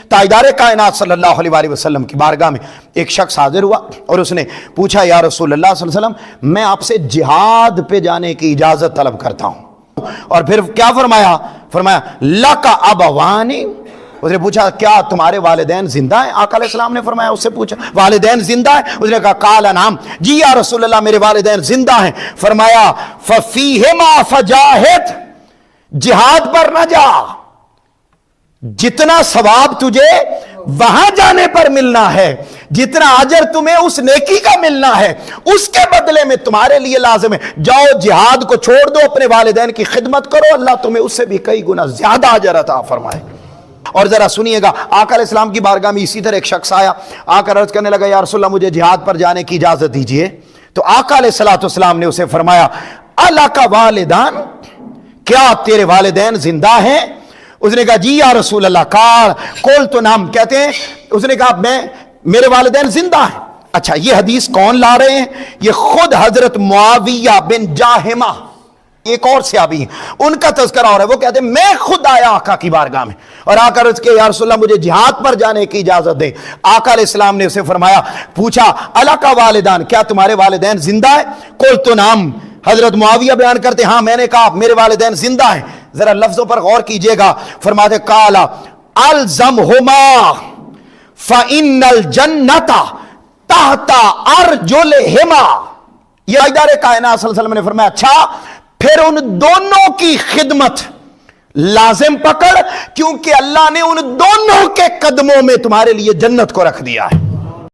تاجدار کائنات صلی اللہ علیہ وآلہ وسلم کی بارگاہ میں ایک شخص حاضر ہوا اور اس نے پوچھا یا رسول اللہ صلی اللہ علیہ وسلم میں آپ سے جہاد پہ جانے کی اجازت طلب کرتا ہوں، اور پھر کیا فرمایا لک ابوانی، اس نے پوچھا کیا تمہارے والدین زندہ ہیں؟ آقا علیہ السلام نے فرمایا، اس سے پوچھا والدین زندہ ہیں؟ اس نے کہا قال نعم، جی یا رسول اللہ میرے والدین زندہ ہیں۔ فرمایا ففیہما فجاہد، جہاد پر نہ جا، جتنا ثواب تجھے وہاں جانے پر ملنا ہے، جتنا اجر تمہیں اس نیکی کا ملنا ہے، اس کے بدلے میں تمہارے لیے لازم ہے جاؤ جہاد کو چھوڑ دو، اپنے والدین کی خدمت کرو، اللہ تمہیں اس سے بھی کئی گنا زیادہ اجر عطا فرمائے۔ اور ذرا سنیے گا، آقا علیہ السلام کی بارگاہ میں اسی طرح ایک شخص آیا، آ کر عرض کرنے لگا یا رسول اللہ مجھے جہاد پر جانے کی اجازت دیجئے۔ تو آقا علیہ السلام نے اسے فرمایا الک والدان، کیا تیرے والدین زندہ ہیں؟ اس نے کہا جی یا رسول اللہ، قول تو نام کہتے ہیں، اس نے کہا میرے والدین زندہ ہیں۔ اچھا یہ حدیث کون لا رہے ہیں؟ یہ خود حضرت معاویہ بن جاہمہ، ایک اور صحابی ہیں، ان کا تذکرہ ہو رہا ہے۔ وہ کہتے ہیں میں خود آیا آقا کی بارگاہ میں اور آ کر یا رسول اللہ مجھے جہاد پر جانے کی اجازت دیں۔ آقا علیہ السلام نے اسے فرمایا، پوچھا الک والدان، کیا تمہارے والدین زندہ ہیں؟ قلت نعم، حضرت معاویہ بیان کرتے ہاں میں نے کہا میرے والدین زندہ ہیں۔ ذرا لفظوں پر غور کیجئے گا، فرماتے قال الزمہما فإن الجنۃ تحت ارجلہما، یہ تاجدار کائنات صلی اللہ علیہ وسلم نے فرمایا اچھا پھر ان دونوں کی خدمت لازم پکڑ، کیونکہ اللہ نے ان دونوں کے قدموں میں تمہارے لیے جنت کو رکھ دیا ہے۔